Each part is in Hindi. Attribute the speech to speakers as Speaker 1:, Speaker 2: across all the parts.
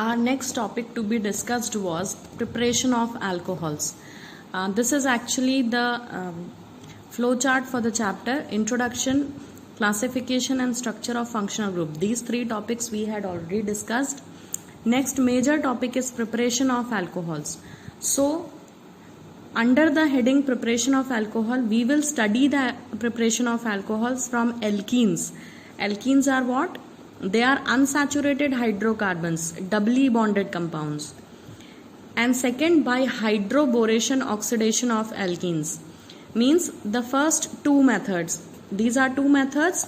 Speaker 1: Our next topic to be discussed was preparation of alcohols. This is actually the flow chart for the chapter Introduction, Classification and Structure of Functional Group. These three topics we had already discussed. Next major topic is preparation of alcohols. So under the heading preparation of alcohol, we will study the preparation of alcohols from alkenes. Alkenes are what? They are unsaturated hydrocarbons, doubly bonded compounds. And second, by hydroboration oxidation of alkenes. Means the first two methods. These are two methods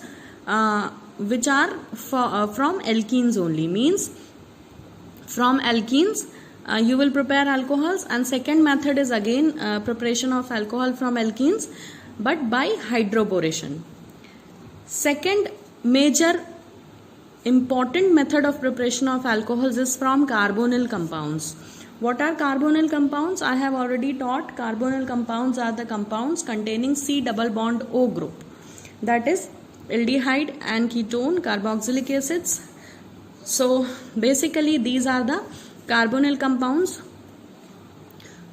Speaker 1: which are from alkenes only. Means from alkenes you will prepare alcohols, and second method is again preparation of alcohol from alkenes but by hydroboration. Second major important method of preparation of alcohols is from carbonyl compounds. What are carbonyl compounds? I have already taught. Carbonyl compounds are the compounds containing C double bond O group, that is aldehyde and ketone carboxylic acids. So basically these are the carbonyl compounds.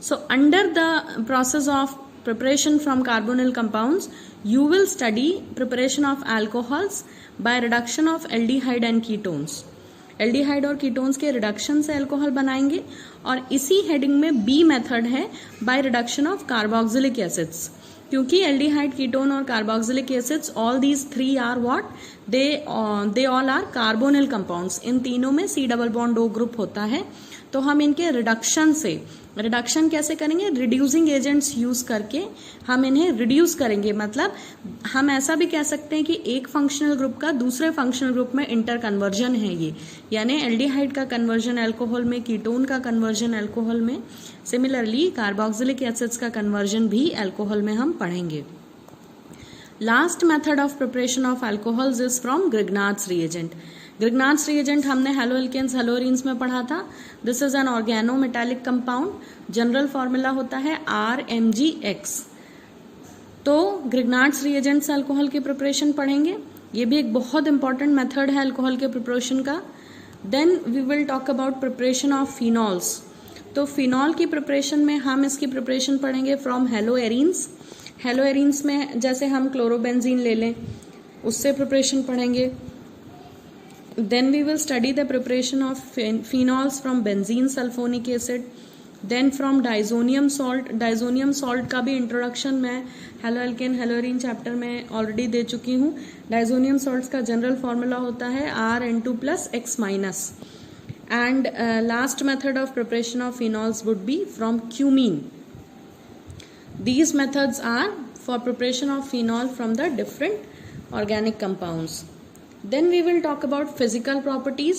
Speaker 1: So under the process of preparation from carbonyl compounds, you will study preparation of alcohols by reduction of aldehyde and ketones. Aldehyde और कीटोन्स के रिडक्शन से अल्कोहल बनाएंगे, और इसी हेडिंग में बी मेथड है by reduction of carboxylic acids. क्योंकि एल्डिहाइड, कीटोन और carboxylic acids all these three are what, they all are carbonyl compounds. इन तीनों में C double bond O group होता है. तो हम इनके रिडक्शन से, रिडक्शन कैसे करेंगे? रिड्यूसिंग एजेंट्स यूज करके हम इन्हें रिड्यूस करेंगे. मतलब हम ऐसा भी कह सकते हैं कि एक फंक्शनल ग्रुप का दूसरे फंक्शनल ग्रुप में इंटर कन्वर्जन है ये, यानी एल्डिहाइड का कन्वर्जन अल्कोहल में, कीटोन का कन्वर्जन अल्कोहल में. सिमिलरली कार्बोक्सिलिक एसिड्स का कन्वर्जन भी अल्कोहल में हम पढ़ेंगे. Last method of preparation of alcohols is from Grignard's reagent. Grignard's reagent हमने हैलोएल्केन्स, हैलोअरीन्स में पढ़ा था. This is an organo metallic compound. General formula होता है RMgX. तो ग्रिग्नार्ड्स रिएजेंट से अल्कोहल की प्रिपरेशन पढ़ेंगे. ये भी एक बहुत इंपॉर्टेंट मेथड है अल्कोहल के प्रिपरेशन का. Then we will talk about preparation of phenols. तो फिनॉल की प्रिपरेशन में हम इसकी प्रिपरेशन पढ़ेंगे फ्रॉम हैलोएरीन्स. हैलोएरीन्स में जैसे हम क्लोरोबेंजीन ले लें, उससे प्रिपरेशन पढ़ेंगे. Then we will study the preparation of phenols from benzene sulfonic acid. Then from diazonium salt. Diazonium salt का भी इंट्रोडक्शन मैं हैलोएल्केन हैलोअरीन चैप्टर में ऑलरेडी दे चुकी हूँ. डाइजोनियम सॉल्ट्स का जनरल फॉर्मूला होता है RN2+X-. And last method of preparation of phenols would be from cumene. These methods are for preparation of phenol from the different organic compounds. Then we will talk about physical properties,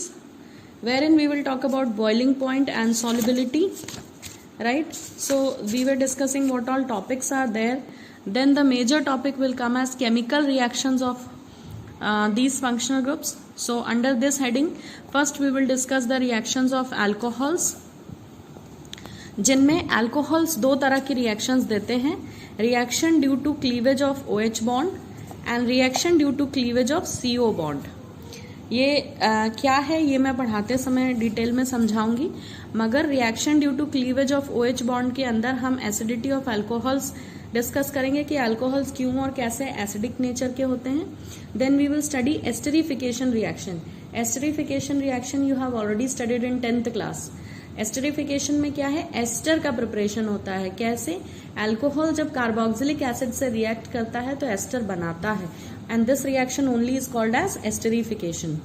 Speaker 1: wherein we will talk about boiling point and solubility, right? So we were discussing what all topics are there. Then the major topic will come as chemical reactions of these functional groups. So under this heading, first we will discuss the reactions of alcohols, जिनमें अल्कोहल्स दो तरह की रिएक्शंस देते हैं. Reaction due to cleavage of OH bond and reaction due to cleavage of CO bond. ये क्या है ये मैं पढ़ाते समय डिटेल में समझाऊंगी, मगर reaction due to cleavage of OH bond के अंदर हम एसिडिटी ऑफ अल्कोहल्स डिस्कस करेंगे कि अल्कोहल्स क्यों और कैसे एसिडिक नेचर के होते हैं. Then we will study esterification reaction. Esterification reaction you have already studied in 10th class. Esterification में क्या है? एस्टर का प्रिपरेशन होता है. कैसे? अल्कोहल जब कार्बोक्सिलिक एसिड से रिएक्ट करता है तो एस्टर बनाता है, and this reaction only is called as esterification.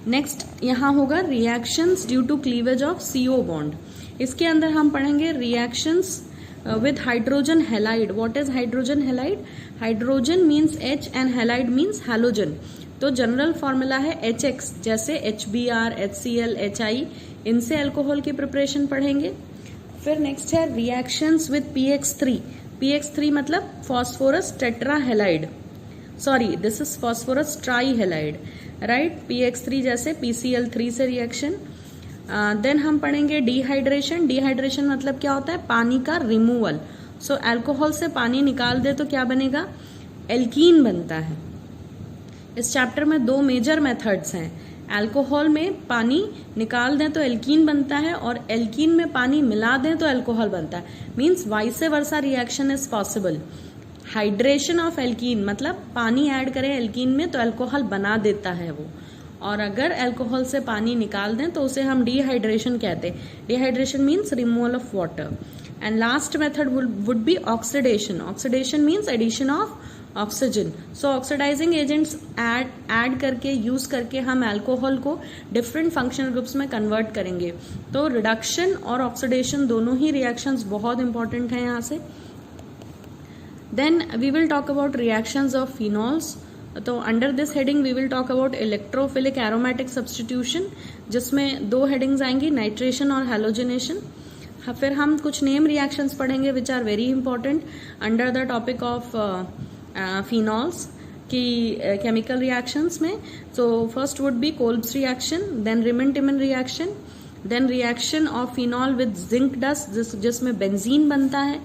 Speaker 1: Next यहाँ होगा reactions due to cleavage of CO bond. इसके अंदर हम पढ़ेंगे reactions with hydrogen halide. What is hydrogen halide? Hydrogen means H and halide means halogen. तो जनरल फॉर्मूला है HX, जैसे HBr, HCl, HI. इनसे अल्कोहल की प्रिपरेशन पढ़ेंगे. फिर नेक्स्ट है रिएक्शंस विथ PX3. PX3 मतलब phosphorus tetrahalide. Sorry, this is phosphorus ट्राईहेलाइड, right? PX3 जैसे PCl3 से रिएक्शन. देन हम पढ़ेंगे डिहाइड्रेशन. डिहाइड्रेशन मतलब क्या होता है? पानी का रिमूवल. सो अल्कोहल से पानी निकाल दे तो क्या बनेगा? एल्कीन बनता है. इस चैप्टर में दो मेजर मेथड्स हैं, अल्कोहल में पानी निकाल दें तो एल्कीन बनता है और एल्कीन में पानी मिला दें तो अल्कोहल बनता है, means vice versa reaction is possible. Hydration of alkene मतलब पानी ऐड करें एल्कीन में तो अल्कोहल बना देता है वो, और अगर अल्कोहल से पानी निकाल दें तो उसे हम डिहाइड्रेशन कहते हैं। Dehydration means removal of water. And last method would be oxidation. Oxidation means addition of oxygen. So oxidising agents add करके यूज करके हम अल्कोहल को डिफरेंट फंक्शनल ग्रुप्स में कन्वर्ट करेंगे। तो रिडक्शन और ऑक्सीडेशन दोनों ही रिएक्शंस बहुत इंपॉर्टेंट हैं यहाँ से। Then we will talk about reactions of phenols. तो under this heading we will talk about electrophilic aromatic substitution, जिसमें 2 हेडिंग्स आएंगी, नाइट्रेशन और हैलोजिनेशन। फिर हम कुछ नेम रिएक्शंस पढ़ेंगे which are very important under the topic of phenols की केमिकल रिएक्शंस में। So first would be Kolbe's reaction, then Reimer Tiemann reaction, then reaction of phenol with zinc dust जिसमें बेंजीन बनता है,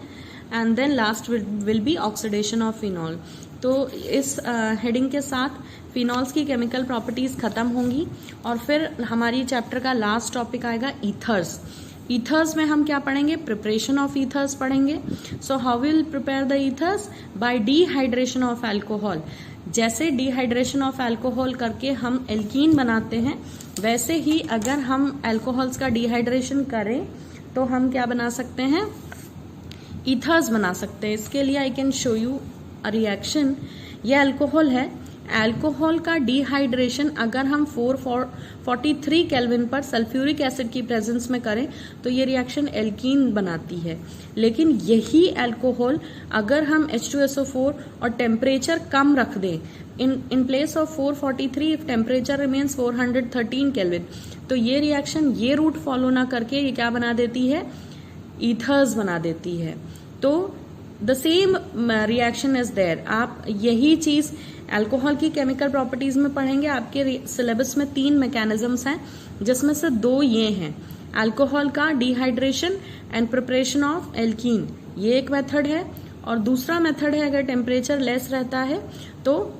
Speaker 1: and then last will be oxidation of phenol. तो इस हेडिंग के साथ फिनॉल्स की केमिकल प्रॉपर्टीज खत्म होंगी और फिर हमारी चैप्टर का लास्ट टॉपिक आएगा ईथर्स। ईथर्स में हम क्या पढ़ेंगे? प्रिपरेशन ऑफ ईथर्स पढ़ेंगे। So how will prepare the ethers? Bye dehydration of alcohol. जैसे डिहाइड्रेशन ऑफ अल्कोहल करके हम एल्कीन बनाते हैं, वैसे ही अगर हम अल्कोहल्स का डिहाइड्रेशन करें तो हम क्या बना सकते हैं? ईथर्स बना सकते हैं। इसके लिए I can show you a reaction. ये अल्कोहल है, अल्कोहल का डिहाइड्रेशन अगर हम 443 केल्विन पर सल्फ्यूरिक एसिड की प्रेजेंस में करें तो ये रिएक्शन एल्कीन बनाती है। लेकिन यही अल्कोहल अगर हम H2SO4 और टेम्परेचर कम रख दें, in place of 443 if temperature remains 413 kelvin, तो ये रिएक्शन ये रूट फॉलो ना करके ये क्या बना देती है? ईथर्स बना देती है। तो the same reaction is there. आप यही चीज अल्कोहल की केमिकल प्रॉपर्टीज में पढ़ेंगे। आपके सिलेबस में 3 मैकेनिज्म्स हैं, जिसमें से 2 ये हैं, अल्कोहल का dehydration and preparation of alkene, ये एक मेथड है, और दूसरा मेथड है अगर टेम्परेचर लेस रहता है तो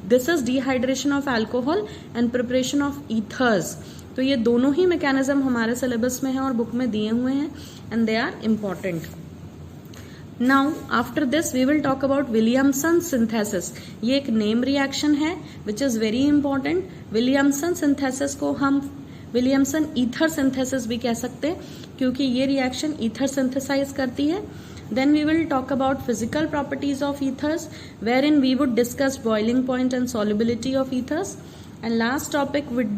Speaker 1: this is dehydration of alcohol and preparation of ethers. तो ये दोनों ही मैकेनिज्म हमारे सिलेबस में हैं और बुक में दिए हुए हैं, and they are important. Now after this we will talk about Williamson synthesis। ये एक नेम रिएक्शन है which is very important। Williamson synthesis को हम Williamson ether synthesis भी कह सकते हैं, क्योंकि ये रिएक्शन ईथर सिंथेसाइज करती है। Then we will talk about physical properties of ethers, wherein we would discuss boiling point and solubility of ethers। And last topic would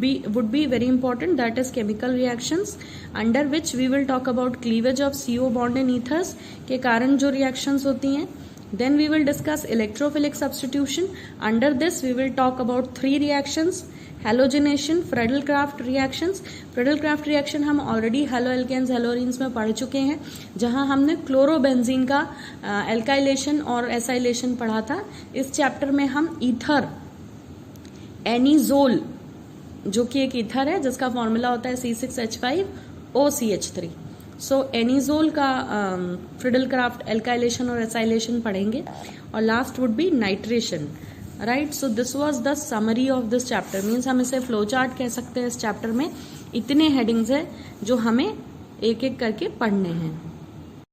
Speaker 1: be very important, that is chemical reactions, under which we will talk about cleavage of CO bond in ethers के कारण जो reactions होती हैं। Then we will discuss electrophilic substitution। Under this we will talk about 3 reactions, halogenation, Friedel-Crafts reactions। Friedel-Crafts reaction हम already haloalkanes, haloarenes में पढ़ चुके हैं, जहां हमने क्लोरोबेंजीन का एल्काइलेशन और एसाइलेशन पढ़ा था। इस चैप्टर में हम ईथर एनिजोल, जो कि एक ईथर है जिसका फॉर्मूला होता है C6H5OCH3। सो एनिजोल का फ्रिडल-क्राफ्ट एल्काइलेशन और एसाइलेशन पढ़ेंगे, और last would be nitration, right. So this was the summary of this chapter. Means हम इसे फ्लो चार्ट कह सकते हैं। इस चैप्टर में इतने हेडिंग्स है जो हमें एक एक करके पढ़ने हैं।